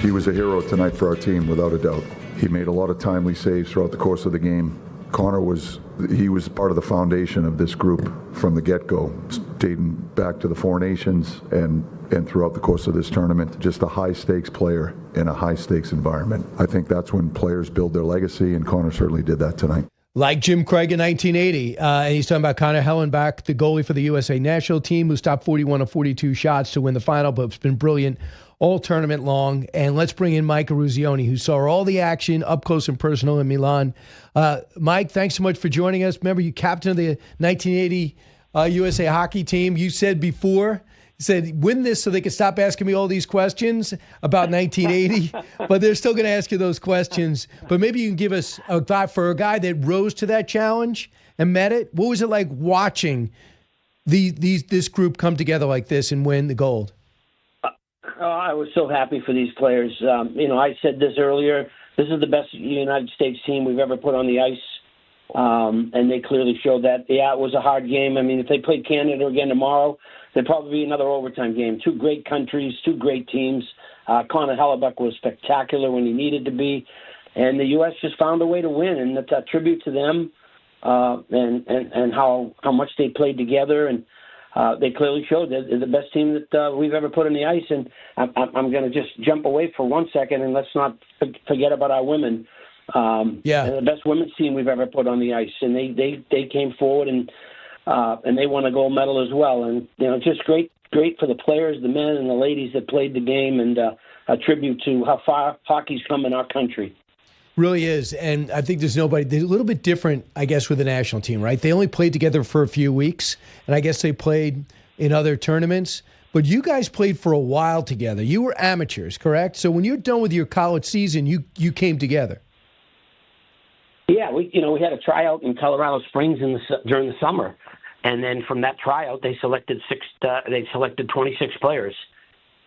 He was a hero tonight for our team, without a doubt. He made a lot of timely saves throughout the course of the game. Connor was part of the foundation of this group from the get-go, dating back to the Four Nations and throughout the course of this tournament. Just a high-stakes player in a high-stakes environment. I think that's when players build their legacy, and Connor certainly did that tonight. Like Jim Craig in 1980. And he's talking about Connor Hellenbach, the goalie for the USA national team, who stopped 41 of 42 shots to win the final, but it's been brilliant all tournament long. And let's bring in Mike Eruzione, who saw all the action up close and personal in Milan. Mike, thanks so much for joining us. Remember, you captain of the 1980 USA hockey team. You said before, you said, win this so they can stop asking me all these questions about 1980, but they're still going to ask you those questions. But maybe you can give us a thought for a guy that rose to that challenge and met it. What was it like watching this group come together like this and win the gold? I was so happy for these players. I said this earlier. This is the best United States team we've ever put on the ice, and they clearly showed that. Yeah, it was a hard game. I mean, if they played Canada again tomorrow, there'd probably be another overtime game. Two great countries, two great teams. Connor Hellenbach was spectacular when he needed to be, and the U.S. just found a way to win, and that's a tribute to them and how much they played together. And they clearly showed that they're the best team that we've ever put on the ice. And I'm going to just jump away for 1 second, and let's not forget about our women. They're the best women's team we've ever put on the ice, and they came forward and they won a gold medal as well. And just great for the players, the men and the ladies that played the game, and a tribute to how far hockey's come in our country. Really is, and I think they're a little bit different, I guess, with the national team, right? They only played together for a few weeks, and I guess they played in other tournaments, but you guys played for a while together. You were amateurs, correct? So when you're done with your college season, you came together. Yeah, we had a tryout in Colorado Springs during the summer, and then from that tryout, they selected 26 players.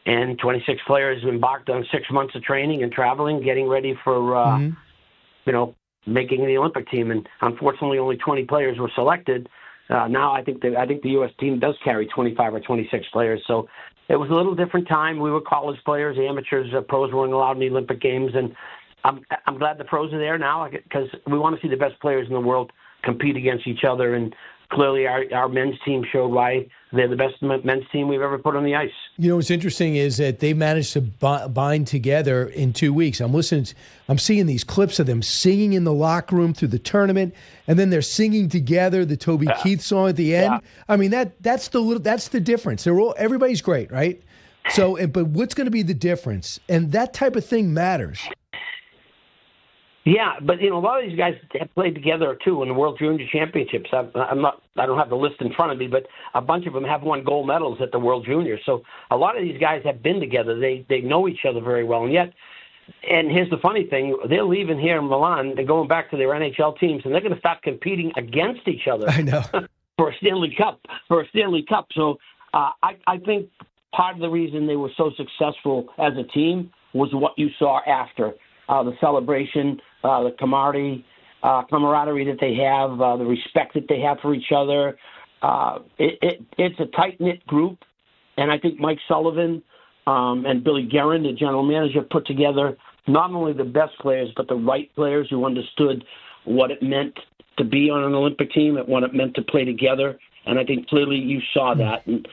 And 26 players embarked on 6 months of training and traveling, getting ready for, making the Olympic team. And unfortunately, only 20 players were selected. Now I think the U.S. team does carry 25 or 26 players. So it was a little different time. We were college players, amateurs, pros weren't allowed in the Olympic Games. And I'm glad the pros are there now because we want to see the best players in the world compete against each other. And clearly our men's team showed why they're the best men's team we've ever put on the ice. What's interesting is that they managed to bind together in 2 weeks. I'm seeing these clips of them singing in the locker room through the tournament, and then they're singing together the Toby Keith song at the end. Yeah. I mean, that's the difference. Everybody's great, right? So, but what's going to be the difference? And that type of thing matters. Yeah, but a lot of these guys have played together too in the World Junior Championships. I don't have the list in front of me, but a bunch of them have won gold medals at the World Juniors. So a lot of these guys have been together. They know each other very well, and here's the funny thing: they're leaving here in Milan. They're going back to their NHL teams, and they're going to start competing against each other. I know for a Stanley Cup. So I think part of the reason they were so successful as a team was what you saw after. The celebration, the camaraderie that they have, the respect that they have for each other. It's a tight-knit group, and I think Mike Sullivan and Billy Guerin, the general manager, put together not only the best players, but the right players who understood what it meant to be on an Olympic team and what it meant to play together. And I think clearly you saw that. And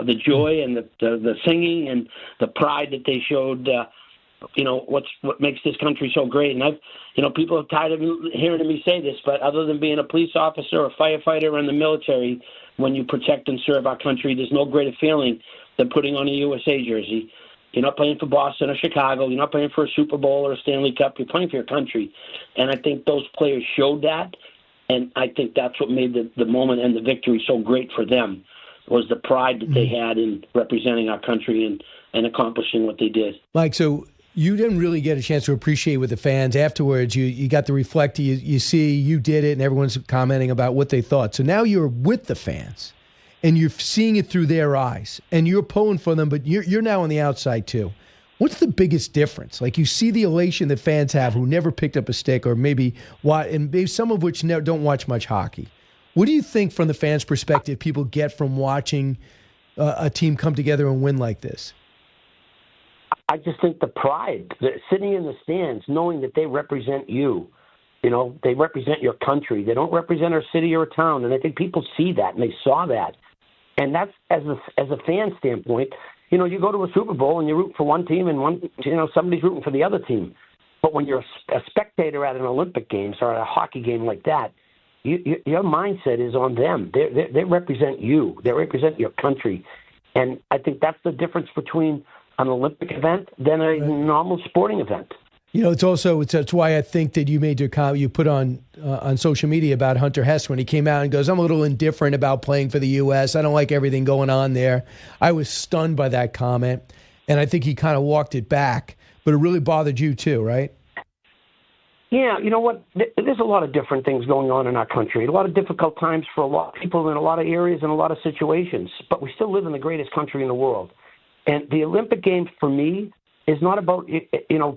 the joy and the singing and the pride that they showed what makes this country so great. And people are tired of hearing me say this, but other than being a police officer or firefighter in the military, when you protect and serve our country, there's no greater feeling than putting on a USA jersey. You're not playing for Boston or Chicago. You're not playing for a Super Bowl or a Stanley Cup. You're playing for your country. And I think those players showed that, and I think that's what made the moment and the victory so great for them, was the pride that they had in representing our country and accomplishing what they did. Mike, so you didn't really get a chance to appreciate with the fans afterwards. You got to reflect. You see you did it, and everyone's commenting about what they thought. So now you're with the fans, and you're seeing it through their eyes, and you're pulling for them, but you're now on the outside too. What's the biggest difference? Like, you see the elation that fans have who never picked up a stick, or maybe some of which don't watch much hockey. What do you think, from the fans' perspective, people get from watching a team come together and win like this? I just think the pride, sitting in the stands, knowing that they represent you. You know, they represent your country. They don't represent our city or town. And I think people see that, and they saw that. And that's, as a fan standpoint, you know, you go to a Super Bowl and you root for one team and somebody's rooting for the other team. But when you're a spectator at an Olympic Games or at a hockey game like that, your mindset is on them. They represent you. They represent your country. And I think that's the difference between an Olympic event than a normal sporting event. You know, it's why I think that you made your comment you put on social media about Hunter Hess when he came out and goes, I'm a little indifferent about playing for the U.S. I don't like everything going on there. I was stunned by that comment, and I think he kind of walked it back, but it really bothered you too, right? Yeah, you know what? There's a lot of different things going on in our country, a lot of difficult times for a lot of people in a lot of areas and a lot of situations, but we still live in the greatest country in the world. And the Olympic Games, for me, is not about,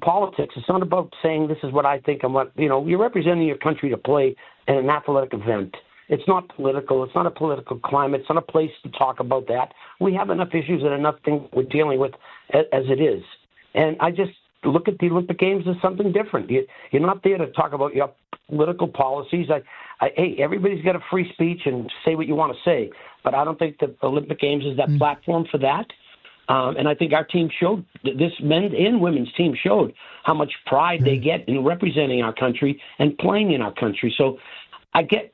politics. It's not about saying this is what I think and what, you're representing your country to play in an athletic event. It's not political. It's not a political climate. It's not a place to talk about that. We have enough issues and enough things we're dealing with as it is. And I just look at the Olympic Games as something different. You're not there to talk about your political policies. Hey, everybody's got a free speech and say what you want to say, but I don't think the Olympic Games is that platform for that. And I think our team showed, this men's and women's team showed how much pride they get in representing our country and playing in our country. So I get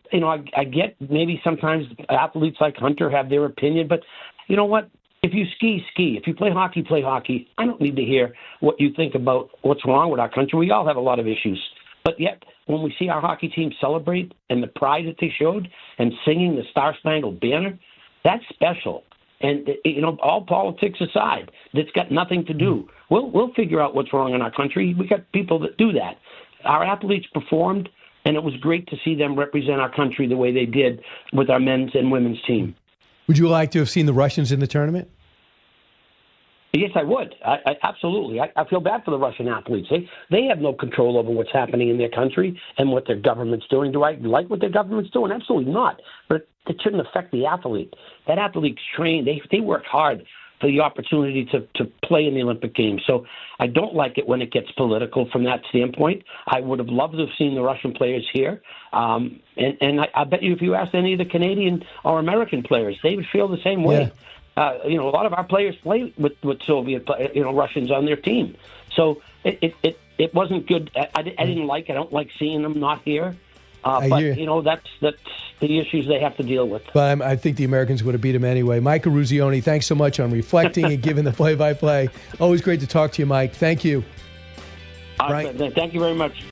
maybe sometimes athletes like Hunter have their opinion, but you know what? If you ski. If you play hockey, play hockey. I don't need to hear what you think about what's wrong with our country. We all have a lot of issues. But yet, when we see our hockey team celebrate and the pride that they showed and singing the Star-Spangled Banner, that's special. And, all politics aside, that's got nothing to do. We'll figure out what's wrong in our country. We got people that do that. Our athletes performed, and it was great to see them represent our country the way they did with our men's and women's team. Would you like to have seen the Russians in the tournament? Yes, I would. I absolutely. I feel bad for the Russian athletes. They have no control over what's happening in their country and what their government's doing. Do I like what their government's doing? Absolutely not. But it shouldn't affect the athlete. That athlete's trained. They work hard for the opportunity to play in the Olympic Games. So I don't like it when it gets political from that standpoint. I would have loved to have seen the Russian players here. And I bet you if you asked any of the Canadian or American players, they would feel the same way. Yeah. A lot of our players play with Soviet, Russians on their team. So it wasn't good. I didn't like. I don't like seeing them not here. But that's the issues they have to deal with. But I think the Americans would have beat them anyway. Mike Eruzione, thanks so much on reflecting and giving the play-by-play. Always great to talk to you, Mike. Thank you. Thank you very much.